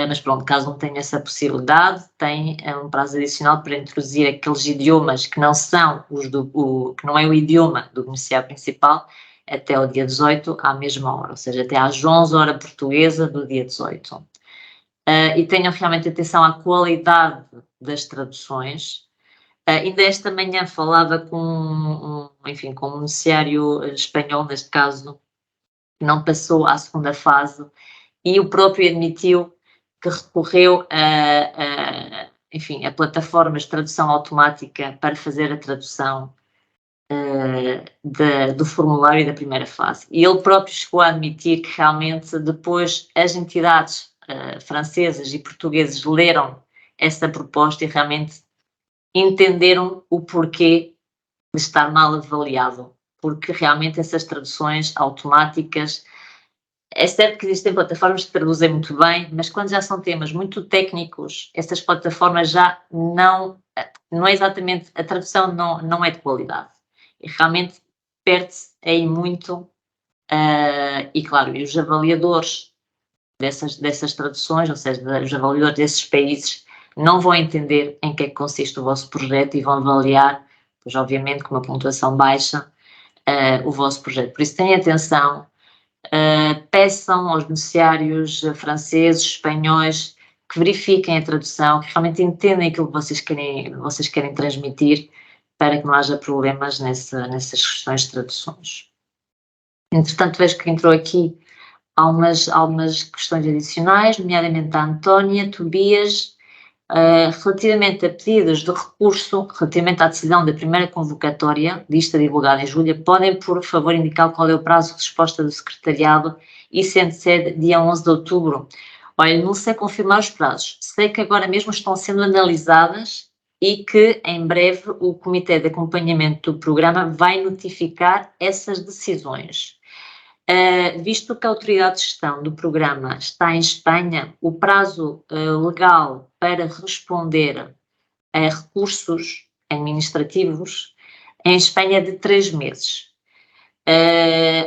Mas pronto, caso não tenha essa possibilidade, tem um prazo adicional para introduzir aqueles idiomas que não são que não é o idioma do beneficiário principal, até o dia 18 à mesma hora, ou seja, até às 11 horas portuguesa do dia 18. E tenham realmente atenção à qualidade das traduções. Ainda esta manhã falava com um beneficiário espanhol, neste caso, que não passou à segunda fase, e o próprio admitiu que recorreu a plataformas de tradução automática para fazer a tradução do formulário da primeira fase. E ele próprio chegou a admitir que realmente depois as entidades francesas e portuguesas leram essa proposta e realmente entenderam o porquê de estar mal avaliado, porque realmente essas traduções automáticas, é certo que existem plataformas que traduzem muito bem, mas quando já são temas muito técnicos, essas plataformas já não é exatamente, a tradução não é de qualidade. E realmente perde-se aí muito, e claro, e os avaliadores dessas traduções, ou seja, os avaliadores desses países, não vão entender em que é que consiste o vosso projeto e vão avaliar, pois obviamente com uma pontuação baixa, o vosso projeto. Por isso tenham atenção. peçam aos beneficiários franceses, espanhóis, que verifiquem a tradução, que realmente entendem aquilo que vocês querem transmitir, para que não haja problemas nessas questões de traduções. Entretanto, vejo que entrou aqui algumas questões adicionais, nomeadamente a Antónia, Tobias, relativamente a pedidos de recurso, relativamente à decisão da primeira convocatória, lista divulgada em julho, podem, por favor, indicar qual é o prazo de resposta do secretariado e sendo sede dia 11 de outubro. Olha, não sei confirmar os prazos, sei que agora mesmo estão sendo analisadas e que em breve o Comitê de Acompanhamento do Programa vai notificar essas decisões. Visto que a autoridade de gestão do programa está em Espanha, o prazo legal para responder a recursos administrativos em Espanha é de 3 meses.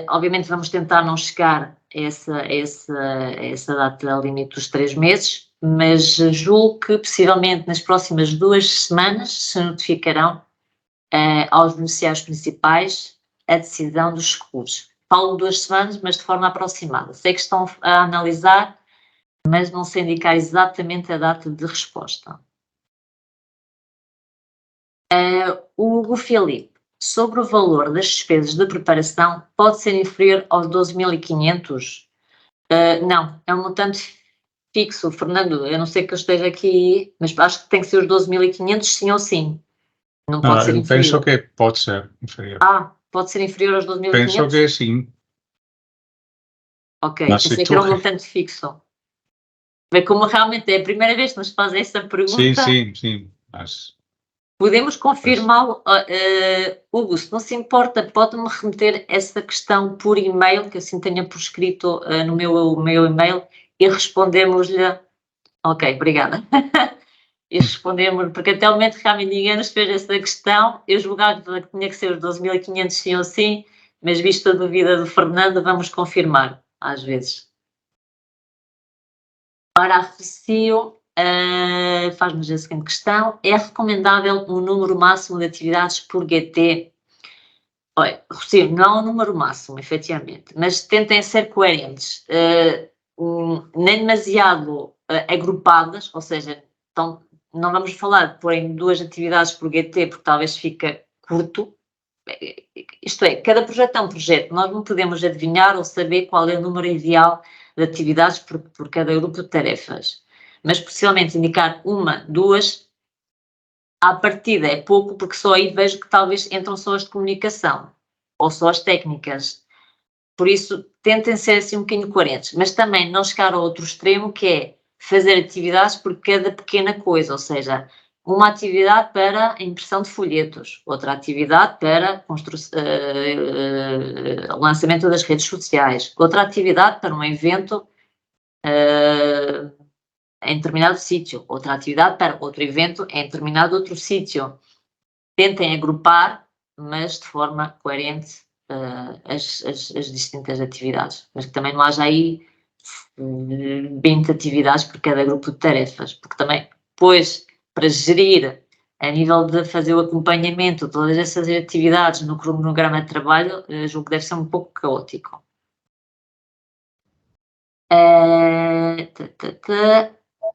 Obviamente vamos tentar não chegar a essa data limite dos 3 meses, mas julgo que possivelmente nas próximas 2 semanas se notificarão aos beneficiários principais a decisão dos recursos. Falo 2 semanas, mas de forma aproximada. Sei que estão a analisar, mas não sei indicar exatamente a data de resposta. O Hugo Filipe, sobre o valor das despesas de preparação, pode ser inferior aos 12.500? Não, é um montante fixo. Fernando, eu não sei que eu esteja aqui, mas acho que tem que ser os 12.500, sim ou sim. Não pode ser inferior. Penso que pode ser inferior. Pode ser inferior aos 12.500? Penso que sim. Ok, pensei que era um montante fixo. Vê como realmente é a primeira vez que nos fazem essa pergunta. Sim. Mas... Podemos confirmá-lo. Hugo, se não se importa, pode-me remeter essa questão por e-mail, que assim tenha por escrito no meu e-mail, e respondemos-lhe. Ok, obrigada. E respondemos, porque até o momento realmente ninguém nos fez essa questão. Eu julgava que tinha que ser os 12.500 sim ou sim, mas visto a dúvida do Fernando, vamos confirmar, às vezes. Para a Rocio, faz-nos a seguinte questão: é recomendável um número máximo de atividades por GT? Olha, Rocio, não há um número máximo, efetivamente, mas tentem ser coerentes, nem demasiado agrupadas, ou seja, não vamos falar de pôr em 2 atividades por GT, porque talvez fica curto. Isto é, cada projeto é um projeto, nós não podemos adivinhar ou saber qual é o número ideal de atividades por cada grupo de tarefas, mas possivelmente indicar 1, 2, à partida é pouco, porque só aí vejo que talvez entram só as de comunicação ou só as técnicas. Por isso, tentem ser assim um bocadinho coerentes, mas também não chegar ao outro extremo, que é fazer atividades por cada pequena coisa, ou seja, uma atividade para a impressão de folhetos, outra atividade para lançamento das redes sociais, outra atividade para um evento em determinado sítio, outra atividade para outro evento em determinado outro sítio. Tentem agrupar, mas de forma coerente, as distintas atividades, mas que também não haja aí 20 atividades por cada grupo de tarefas, porque também, depois, para gerir a nível de fazer o acompanhamento de todas essas atividades no cronograma de trabalho, julgo que deve ser um pouco caótico.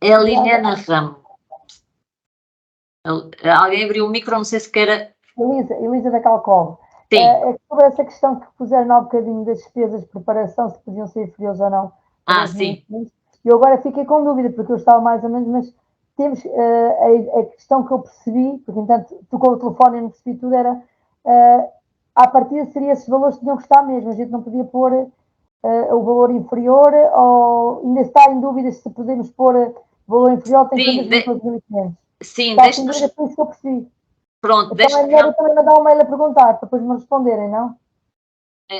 É a Liliana Ramos. Alguém abriu o micro, não sei se queira... Elisa da Calcol. Sim. Sobre essa questão que puseram há um bocadinho das despesas de preparação, se podiam ser inferiores ou não. Sim. Eu agora fiquei com dúvida, porque eu estava mais ou menos, mas temos a questão que eu percebi, porque entanto tocou o telefone e não percebi tudo, era à partida seria esses valores que tinham que estar mesmo, a gente não podia pôr o valor inferior, ou ainda está em dúvida se podemos pôr o valor inferior, tem que ser 2.500. Sim, deixa-me... Foi isso que eu percebi. Pronto, então é melhor eu também mandar um mail a perguntar, para depois me responderem, não?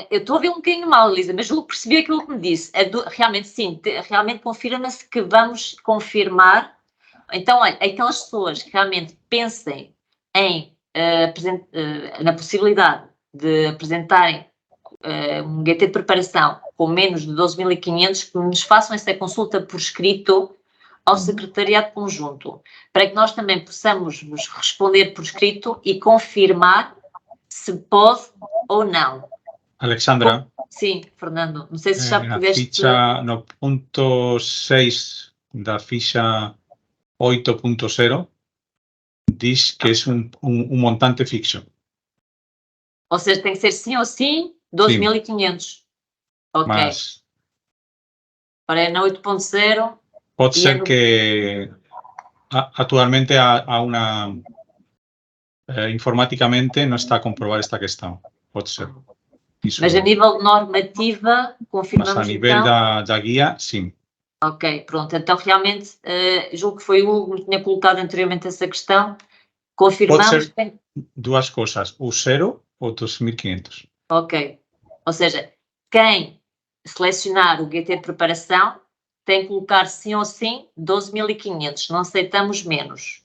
Eu estou a ver um bocadinho mal, Elisa, mas eu percebi aquilo que me disse. Realmente, sim, realmente confirma-se que vamos confirmar. Então, olha, aquelas pessoas que realmente pensem na possibilidade de apresentarem um GT de preparação com menos de 12.500, que nos façam essa consulta por escrito ao secretariado conjunto, para que nós também possamos vos responder por escrito e confirmar se pode ou não. Alexandra, Sim, Fernando, não sei se já Na pudeste... ficha, no ponto 6 da ficha 8.0, diz que é um montante fixo. Ou seja, tem que ser sim ou sim 12.500. Ok. Mas Para na 8.0... pode E ser é no- que atualmente há uma... informaticamente não está a comprovar esta questão. Pode ser. Isso Mas a nível de normativa, mas a confirmamos nível então? da guia, sim. Ok, pronto. Então, realmente, julgo que foi o Hugo que tinha colocado anteriormente essa questão. Confirmamos Pode ser que tem... duas coisas, o 0 ou 2.500. Ok. Ou seja, quem selecionar o GT de preparação tem que colocar sim ou sim 12.500. Não aceitamos menos.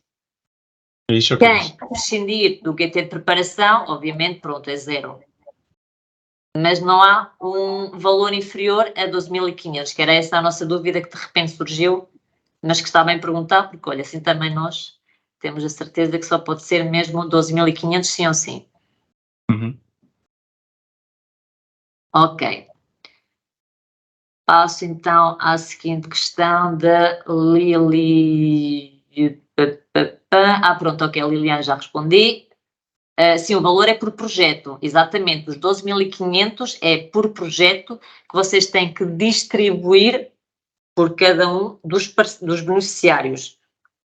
É isso que diz. Quem prescindir do GT de preparação, obviamente, pronto, é zero. Mas não há um valor inferior a 12.500, que era essa a nossa dúvida que de repente surgiu, mas que está bem perguntar, porque olha, assim também nós temos a certeza que só pode ser mesmo 12.500 sim ou sim. Uhum. Ok. Passo então à seguinte questão da Lili... pronto, ok, a Liliana já respondi. Sim, o valor é por projeto, exatamente. Os 12.500 é por projeto que vocês têm que distribuir por cada um dos beneficiários.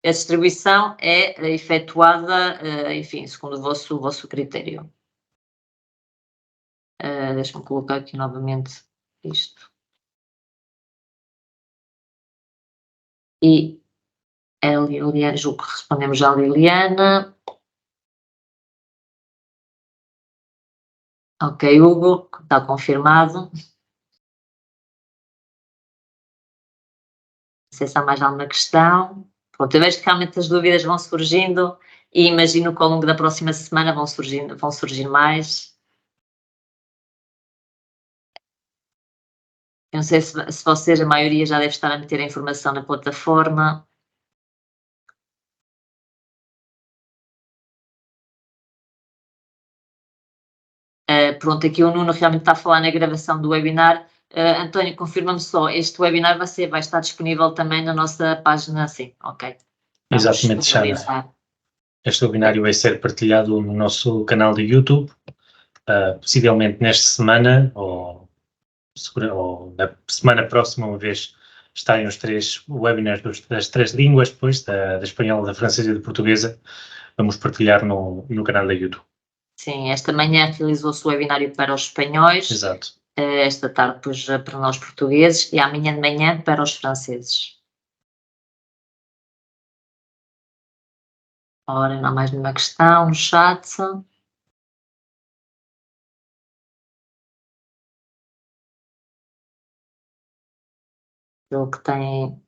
A distribuição é efetuada, enfim, segundo o vosso critério. Deixa-me colocar aqui novamente isto. E a Liliana, julgo que respondemos já a Liliana. Ok, Hugo, está confirmado. Não sei se há mais alguma questão. Pronto, eu vejo que realmente as dúvidas vão surgindo e imagino que ao longo da próxima semana vão surgir mais. Eu não sei se vocês, a maioria, já deve estar a meter a informação na plataforma. Pronto, aqui o Nuno realmente está a falar na gravação do webinar. António, confirma-me só, este webinar vai estar disponível também na nossa página, sim, ok. Vamos Exatamente, Xana. Este webinário vai ser partilhado no nosso canal de YouTube, possivelmente nesta semana ou na semana próxima, uma vez estarem os 3 webinars das 3 línguas, depois da espanhola, da francesa e da portuguesa, vamos partilhar no canal da YouTube. Sim, esta manhã realizou-se o webinário para os espanhóis. Exato. Esta tarde, depois, para nós portugueses e amanhã de manhã para os franceses. Ora, não há mais nenhuma questão no chat. O que tem...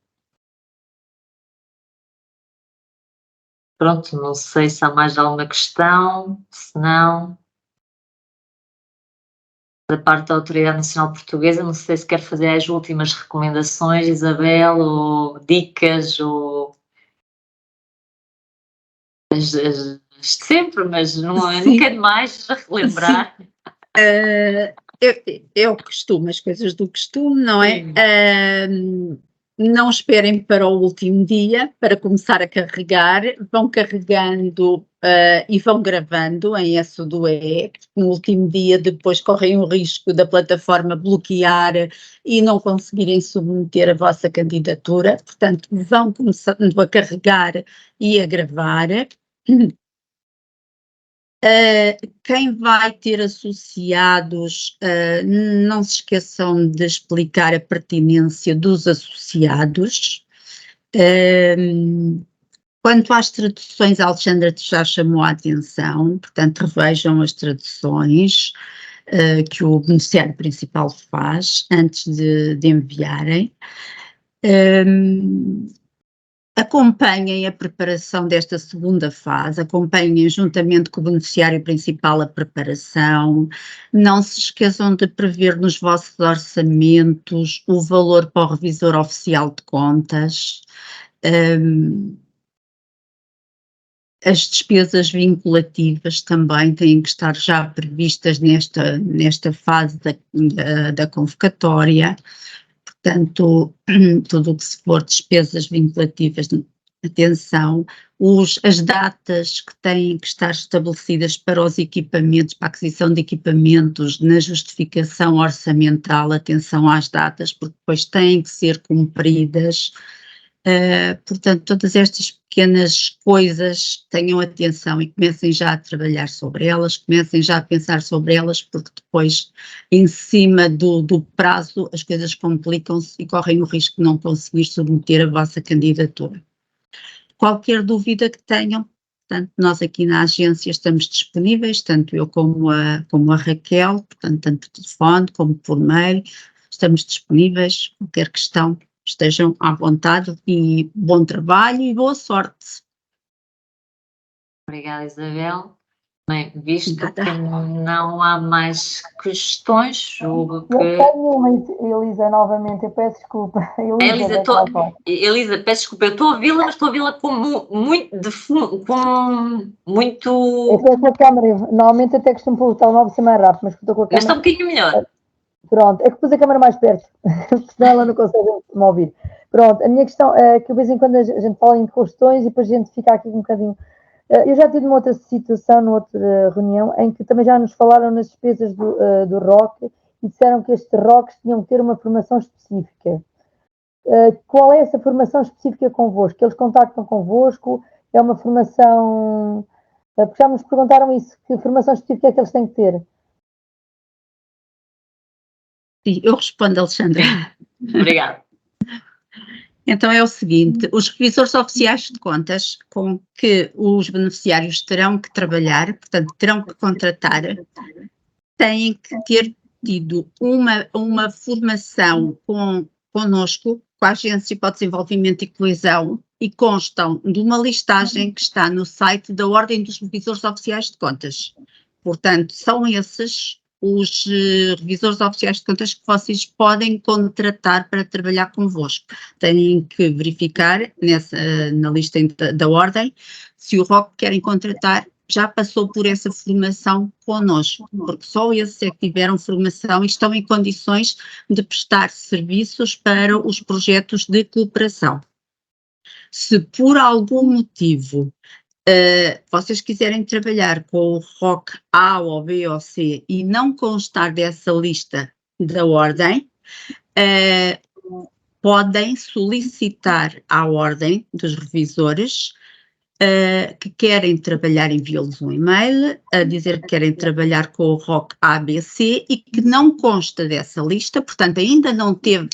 Pronto, não sei se há mais alguma questão, se não... Da parte da Autoridade Nacional Portuguesa, não sei se quer fazer as últimas recomendações, Isabel, ou dicas, ou... As de sempre, mas não quero mais relembrar. Eu costumo, as coisas do costume, não é? Não esperem para o último dia para começar a carregar, vão carregando e vão gravando em SO2E. No último dia, depois correm o risco da plataforma bloquear e não conseguirem submeter a vossa candidatura. Portanto, vão começando a carregar e a gravar. Quem vai ter associados, não se esqueçam de explicar a pertinência dos associados. Quanto às traduções, a Alexandra já chamou a atenção, portanto, revejam as traduções que o beneficiário principal faz antes de enviarem. Acompanhem a preparação desta segunda fase, acompanhem juntamente com o beneficiário principal a preparação, não se esqueçam de prever nos vossos orçamentos o valor para o revisor oficial de contas. As despesas vinculativas também têm que estar já previstas nesta fase da convocatória. Portanto, tudo o que se for despesas vinculativas, atenção, as datas que têm que estar estabelecidas para os equipamentos, para a aquisição de equipamentos na justificação orçamental, atenção às datas, porque depois têm que ser cumpridas. Portanto, todas estas pequenas coisas, tenham atenção e comecem já a trabalhar sobre elas, comecem já a pensar sobre elas, porque depois, em cima do prazo, as coisas complicam-se e correm o risco de não conseguir submeter a vossa candidatura. Qualquer dúvida que tenham, portanto, nós aqui na agência estamos disponíveis, tanto eu como a Raquel, portanto, tanto por telefone como por mail, estamos disponíveis, qualquer questão, estejam à vontade e bom trabalho e boa sorte. Obrigada, Isabel. Bem, visto Nada. que não há mais questões, julgo que... Eu tenho uma, Elisa, novamente, eu peço desculpa. Elisa, Elisa, peço desculpa, eu estou a ouvi-la, mas estou a ouvi-la com muito... Eu estou com a câmera, normalmente até costumo pôr o telemóvel ser mais rápido, mas estou com a Mas está câmera... um bocadinho melhor. Pronto, é que pus a câmera mais perto, senão ela não consegue me ouvir. Pronto, a minha questão é que de vez em quando a gente fala em questões e depois a gente fica aqui um bocadinho... Eu já tive uma outra situação, numa outra reunião, em que também já nos falaram nas despesas do ROC e disseram que estes ROCs tinham que ter uma formação específica. Qual é essa formação específica convosco? Eles contactam convosco? É uma formação... Porque já nos perguntaram isso, que formação específica é que eles têm que ter? Sim, eu respondo, Alexandra. Obrigada. Então é o seguinte, os revisores oficiais de contas com que os beneficiários terão que trabalhar, portanto terão que contratar, têm que ter tido uma formação connosco, com a Agência para o Desenvolvimento e Coesão, e constam de uma listagem que está no site da Ordem dos Revisores Oficiais de Contas. Portanto, são esses os revisores oficiais de contas que vocês podem contratar para trabalhar convosco. Têm que verificar na lista da ordem se o ROC que querem contratar já passou por essa formação connosco, porque só esses é que tiveram formação e estão em condições de prestar serviços para os projetos de cooperação. Se por algum motivo vocês quiserem trabalhar com o ROC A ou B ou C e não constar dessa lista da ordem, podem solicitar à ordem dos revisores que querem trabalhar, enviá-los um e-mail a dizer que querem trabalhar com o ROC A, B, C e que não consta dessa lista, portanto ainda não teve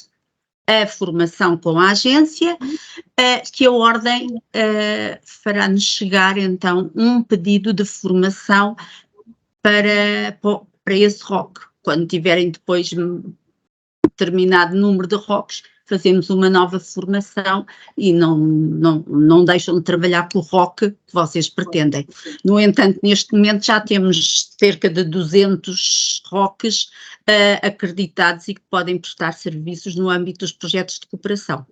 a formação com a agência, que a ordem fará-nos chegar então um pedido de formação para esse ROC. Quando tiverem depois determinado número de ROCs, fazemos uma nova formação e não deixam de trabalhar com o ROC que vocês pretendem. No entanto, neste momento já temos cerca de 200 ROCs acreditados e que podem prestar serviços no âmbito dos projetos de cooperação.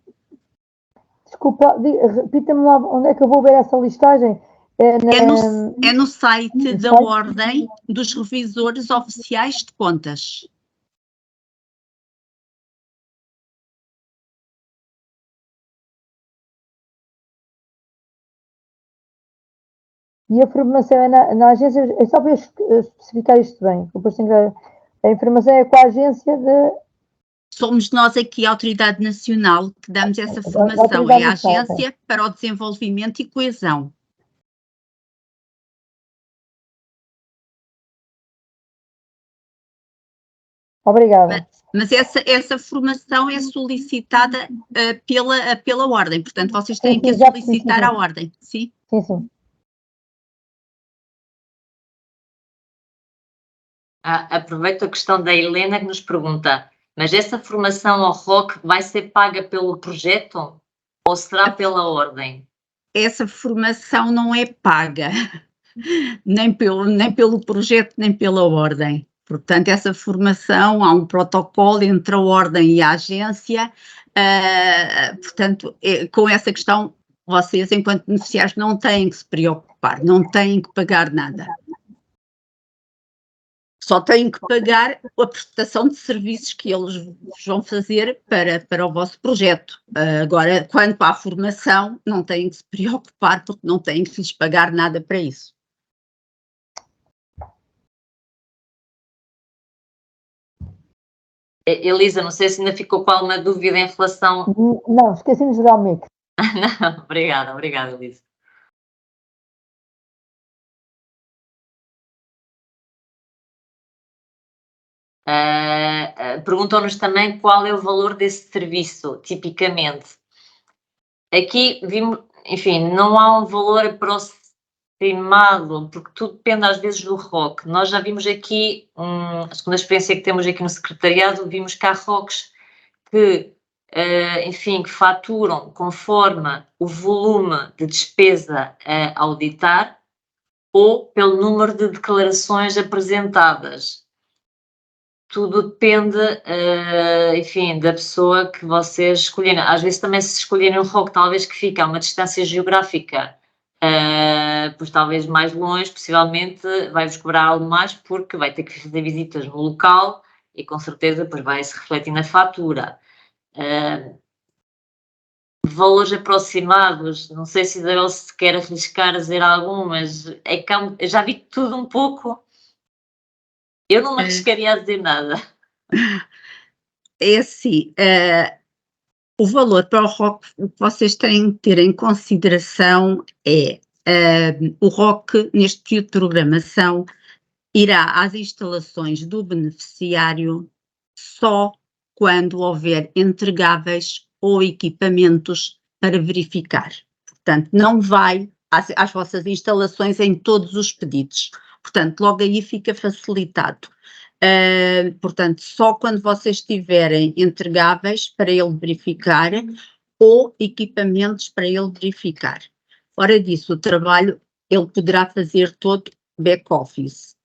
Desculpa, repita-me lá onde é que eu vou ver essa listagem? É no site da Ordem dos Revisores Oficiais de Contas. E a formação é na agência, é só para eu especificar isto bem, depois tenho que, a informação é com a agência de... Somos nós aqui, a Autoridade Nacional, que damos essa formação, é a Agência para o Desenvolvimento e Coesão. Obrigada. Mas essa formação é solicitada pela Ordem, portanto vocês têm que solicitar à Ordem, sim? Sim, sim. Aproveito a questão da Helena que nos pergunta, mas essa formação ao ROC vai ser paga pelo projeto ou será pela ordem? Essa formação não é paga, nem pelo projeto, nem pela ordem. Portanto, essa formação, há um protocolo entre a ordem e a agência, portanto, com essa questão vocês, enquanto beneficiários, não têm que se preocupar, não têm que pagar nada. Só têm que pagar a prestação de serviços que eles vão fazer para o vosso projeto. Agora, quanto à formação, não têm que se preocupar, porque não têm que lhes pagar nada para isso. Elisa, não sei se ainda ficou com alguma dúvida em relação... Não, esqueci-me de dar o mic. Não, obrigada, Elisa. Perguntou-nos também qual é o valor desse serviço, tipicamente. Aqui vimos, enfim, não há um valor aproximado, porque tudo depende às vezes do ROC. Nós já vimos aqui, a segunda experiência que temos aqui no secretariado, vimos que há ROCs que, enfim, que faturam conforme o volume de despesa a auditar ou pelo número de declarações apresentadas. Tudo depende, enfim, da pessoa que vocês escolherem. Às vezes também se escolherem um ROC, talvez que fique a uma distância geográfica, pois talvez mais longe, possivelmente vai-vos cobrar algo mais porque vai ter que fazer visitas no local e com certeza depois vai-se refletir na fatura. Valores aproximados, não sei se Isabel se quer arriscar a dizer algum, mas é que eu já vi tudo um pouco. Eu não me arriscaria a dizer nada. É assim, o valor para o ROC, o que vocês têm que ter em consideração é o ROC, neste período de programação, irá às instalações do beneficiário só quando houver entregáveis ou equipamentos para verificar. Portanto, não vai às vossas instalações em todos os pedidos. Portanto, logo aí fica facilitado. Portanto, só quando vocês tiverem entregáveis para ele verificar ou equipamentos para ele verificar. Fora disso, o trabalho ele poderá fazer todo back-office.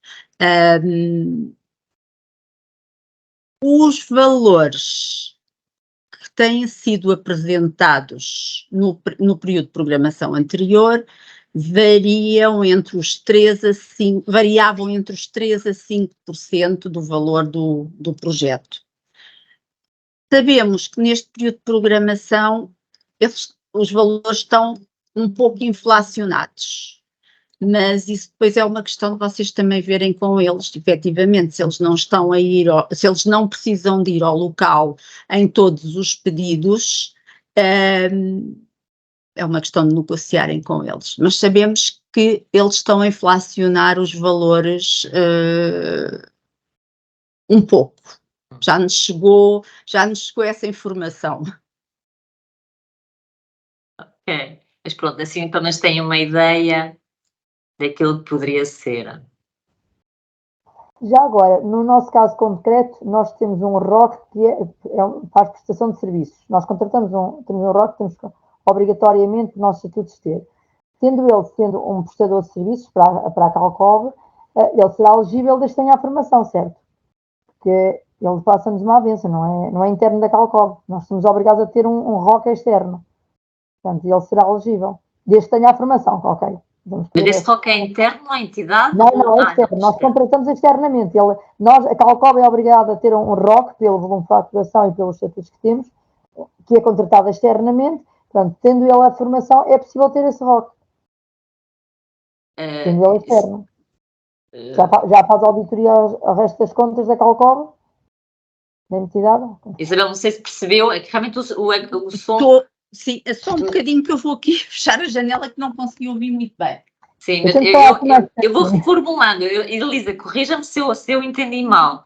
Os valores que têm sido apresentados no período de programação anterior variavam entre os 3 a 5% do valor do projeto. Sabemos que neste período de programação os valores estão um pouco inflacionados, mas isso depois é uma questão de vocês também verem com eles, efetivamente, se eles não estão a ir, se eles não precisam de ir ao local em todos os pedidos, é uma questão de negociarem com eles, mas sabemos que eles estão a inflacionar os valores um pouco. Já nos chegou essa informação. Ok, mas pronto, assim pelo menos têm uma ideia daquilo que poderia ser. Já agora, no nosso caso concreto, nós temos um ROC que faz prestação de serviços. Nós contratamos temos um ROC que temos obrigatoriamente os nossos estatutos ter. Sendo um prestador de serviços para a Calcov, ele será elegível desde que tenha a formação, certo? Porque ele passa-nos uma avença, não é interno da Calcov. Nós somos obrigados a ter um ROC externo. Portanto, ele será elegível, desde que tenha a formação, ok? Mas esse ROC é interno à entidade? Não, é externo. Nós contratamos externamente. A Calcov é obrigada a ter um ROC pelo volume de faturação e pelos estatutos que temos, que é contratado externamente. Portanto, tendo ele a formação, é possível ter esse ROC. Tendo ele externo. Já faz auditoria ao resto das contas da Calcov? Da entidade? Isabel, não sei se percebeu, é que realmente o som... Sim, é só um bocadinho que eu vou aqui fechar a janela que não consegui ouvir muito bem. Sim, mas eu vou reformulando. Elisa, corrija-me se eu entendi mal.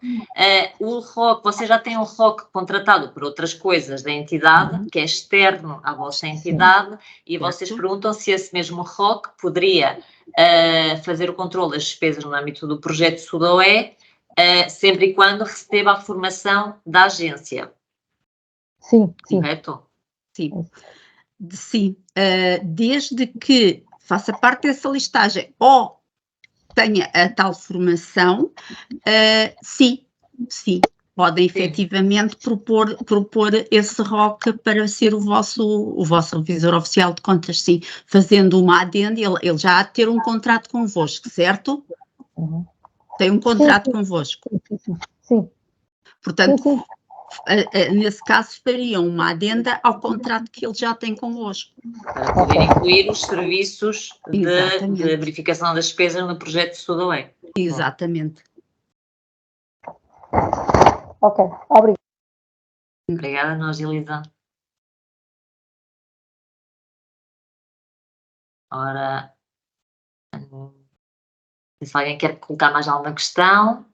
O ROC, você já tem um ROC contratado por outras coisas da entidade, que é externo à vossa entidade, e vocês perguntam se esse mesmo ROC poderia fazer o controle das despesas no âmbito do projeto Sudoé, sempre e quando receba a formação da agência. Sim. Correto? Sim, desde que faça parte dessa listagem ou tenha a tal formação, sim. podem efetivamente propor esse ROC para ser o vosso revisor oficial de contas, sim, fazendo uma adenda, ele já há de ter um contrato convosco, certo? Uhum. Tem um contrato convosco. Sim. Portanto, Sim. nesse caso, fariam uma adenda ao contrato que ele já tem convosco. Para poder incluir os serviços de Exatamente. verificação das despesas no projeto de Sudoé. Exatamente. Ok, obrigado. Obrigada, nós, Elisa. Ora, se alguém quer colocar mais alguma questão.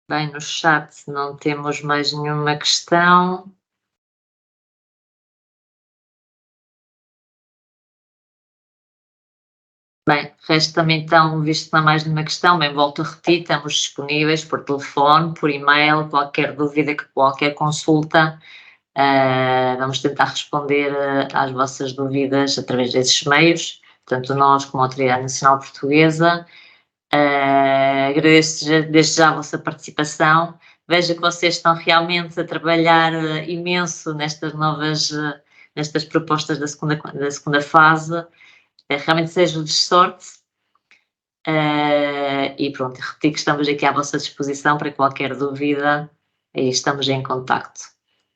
Bem, no chat não temos mais nenhuma questão. Bem, resta-me então, visto que não há mais nenhuma questão, bem, volto a repetir, estamos disponíveis por telefone, por e-mail, qualquer dúvida, qualquer consulta, vamos tentar responder às vossas dúvidas através desses meios, tanto nós como a Autoridade Nacional Portuguesa. Agradeço desde já a vossa participação. Vejo que vocês estão realmente a trabalhar imenso nestas propostas da segunda fase. Realmente desejo-vos sorte e pronto, repetir que estamos aqui à vossa disposição para qualquer dúvida e estamos em contacto.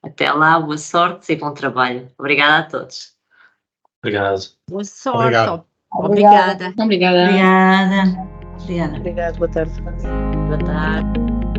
Até lá, boa sorte e bom trabalho. Obrigada a todos. Obrigado. Boa sorte. Obrigado. Obrigada. Obrigada. Obrigada, boa tarde. Boa tarde.